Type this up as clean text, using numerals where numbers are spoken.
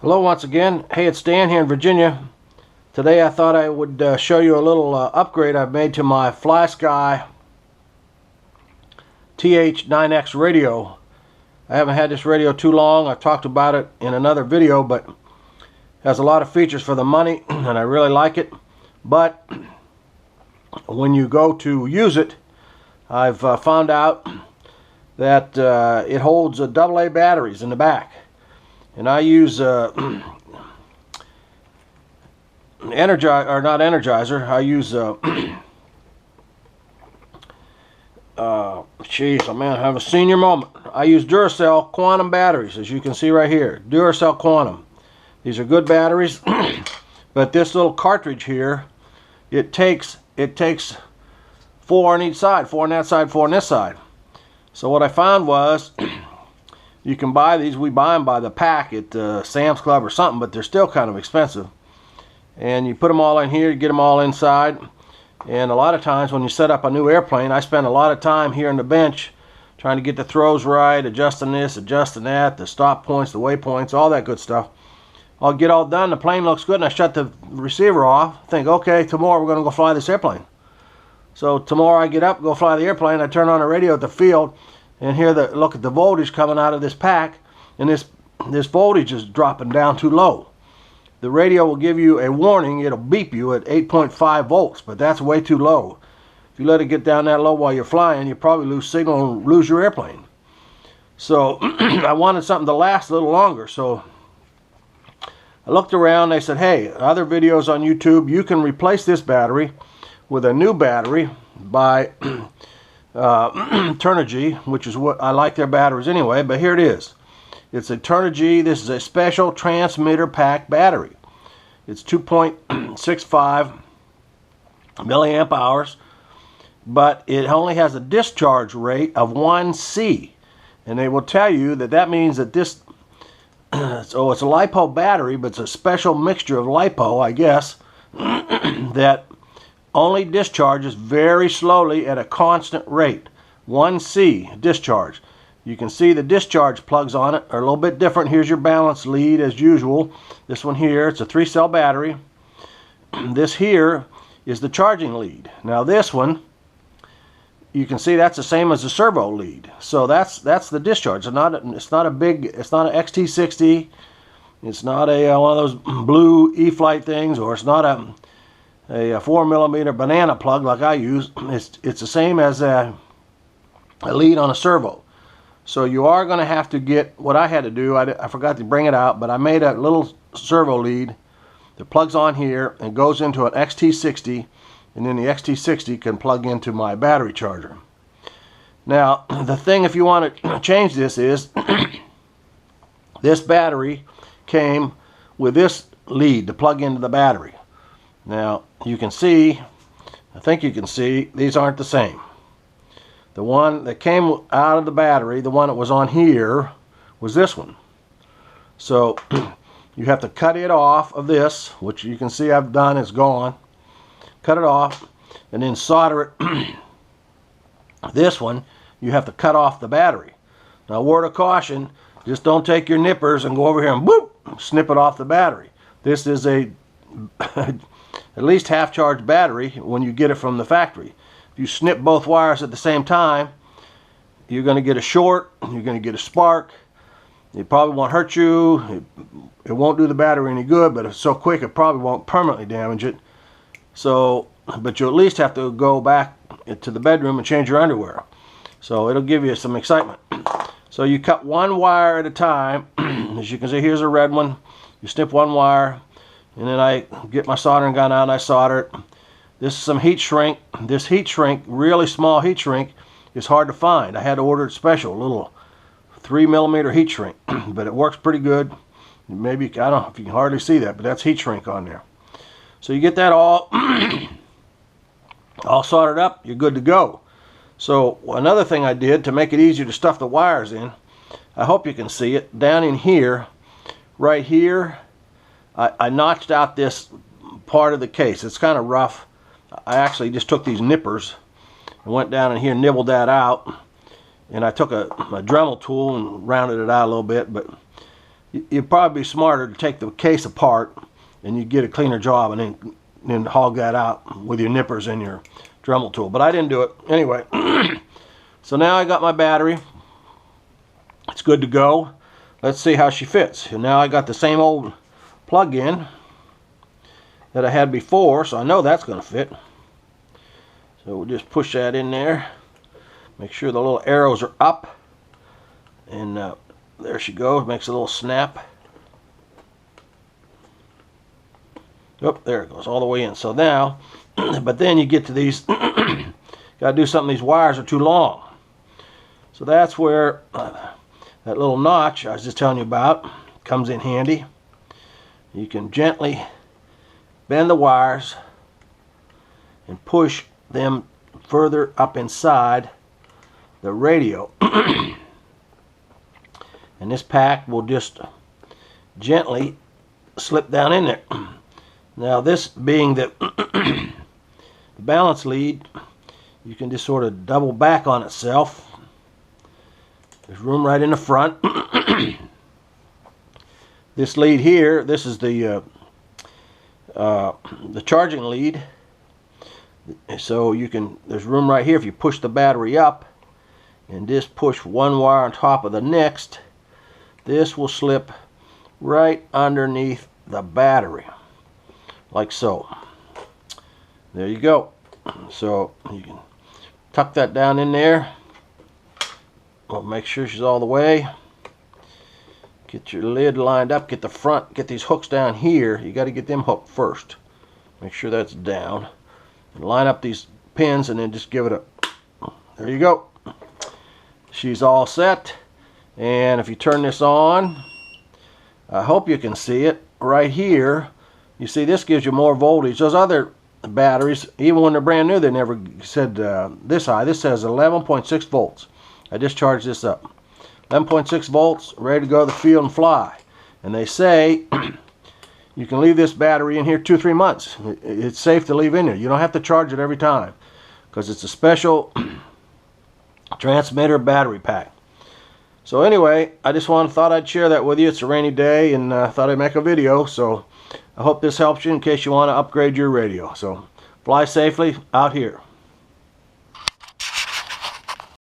Hello once again. Hey, it's Dan here in Virginia. Today I thought I would show you a little upgrade I've made to my FlySky TH9X radio. I haven't had this radio too long. I've talked about it in another video, but it has a lot of features for the money and I really like it. But when you go to use it, I've found out that it holds AA batteries in the back. And I use Energizer. I use jeez, oh man, I have a senior moment. I use Duracell Quantum batteries, as you can see right here. Duracell Quantum. These are good batteries, but this little cartridge here, it takes 4 on each side, 4 on that side, 4 on this side. So what I found was, you can buy these. We buy them by the pack at Sam's Club or something, but they're still kind of expensive. And you put them all in here, you get them all inside. And a lot of times when you set up a new airplane, I spend a lot of time here on the bench trying to get the throws right, adjusting this, adjusting that, the stop points, the waypoints, all that good stuff. I'll get all done, the plane looks good, and I shut the receiver off. Think, okay, tomorrow we're going to go fly this airplane. So tomorrow I get up, go fly the airplane, I turn on the radio at the field, and here, look at the voltage coming out of this pack, and this voltage is dropping down too low. The radio will give you a warning. It'll beep you at 8.5 volts, but that's way too low. If you let it get down that low while you're flying, you probably lose signal and lose your airplane. So I wanted something to last a little longer, so I looked around. They said, hey, other videos on YouTube, you can replace this battery with a new battery by Turnigy, which is what I like their batteries anyway, but here it is. It's a Turnigy. This is a special transmitter pack battery. It's 2.65 milliamp hours, but it only has a discharge rate of 1C, and they will tell you that that means that this so it's a LiPo battery, but it's a special mixture of LiPo, I guess, that only discharges very slowly at a constant rate. 1C discharge. You can see the discharge plugs on it are a little bit different. Here's your balance lead as usual. This one here, it's a 3-cell battery. This here is the charging lead. Now this one, you can see that's the same as the servo lead. So that's the discharge. It's not an XT60. It's not a one of those blue E-Flight things, or it's not a 4mm banana plug like I use. It's the same as a lead on a servo. So you are going to have to get, what I had to do, I forgot to bring it out, but I made a little servo lead that plugs on here and goes into an XT60, and then the XT60 can plug into my battery charger. Now the thing, if you want to change this, is this battery came with this lead to plug into the battery. Now you can see, I think you can see, these aren't the same. The one that came out of the battery, the one that was on here, was this one. So you have to cut it off of this, which you can see I've done, it's gone. Cut it off and then solder it. This one, you have to cut off the battery. Now, word of caution, just don't take your nippers and go over here and boop, snip it off the battery. This is a at least half-charged battery when you get it from the factory. If you snip both wires at the same time, you're going to get a short, you're going to get a spark. It probably won't hurt you. It won't do the battery any good, but it's so quick it probably won't permanently damage it. So, but you at least have to go back to the bedroom and change your underwear. So it'll give you some excitement. So you cut one wire at a time. As you can see, here's a red one. You snip one wire, and then I get my soldering gun out and I solder it. This is some heat shrink. This heat shrink, really small heat shrink, is hard to find. I had to order it special, a little 3mm heat shrink, but it works pretty good. Maybe, I don't know if you can hardly see that, but that's heat shrink on there. So you get that all soldered up, you're good to go. So another thing I did to make it easier to stuff the wires in, I hope you can see it, down in here, right here, I notched out this part of the case. It's kind of rough. I actually just took these nippers and went down in here and nibbled that out, and I took a Dremel tool and rounded it out a little bit, but It'd probably be smarter to take the case apart and you get a cleaner job, and then hog that out with your nippers and your Dremel tool. But I didn't do it anyway. So now I got my battery. It's good to go. Let's see how she fits. And now I got the same old plug-in that I had before, so I know that's going to fit. So we'll just push that in there. Make sure the little arrows are up. And there she goes. Makes a little snap. Oh, there it goes all the way in. So now, but then you get to these, got to do something. These wires are too long. So that's where that little notch I was just telling you about comes in handy. You can gently bend the wires and push them further up inside the radio. And this pack will just gently slip down in there. Now this being the balance lead, you can just sort of double back on itself. There's room right in the front. This lead here, this is the charging lead. So you can, there's room right here if you push the battery up and just push one wire on top of the next. This will slip right underneath the battery, like so. There you go. So you can tuck that down in there. Well, make sure she's all the way. Get your lid lined up. Get the front. Get these hooks down here. You got to get them hooked first. Make sure that's down. And line up these pins and then just give it a. There you go. She's all set. And if you turn this on, I hope you can see it right here. You see, this gives you more voltage. Those other batteries, even when they're brand new, they never said this high. This says 11.6 volts. I just charged this up. 11.6 volts, ready to go to the field and fly. And they say you can leave this battery in here 2-3 months. It's safe to leave in here. You don't have to charge it every time because it's a special transmitter battery pack. So anyway, I just thought I'd share that with you. It's a rainy day and I thought I'd make a video. So I hope this helps you in case you want to upgrade your radio. So fly safely out here.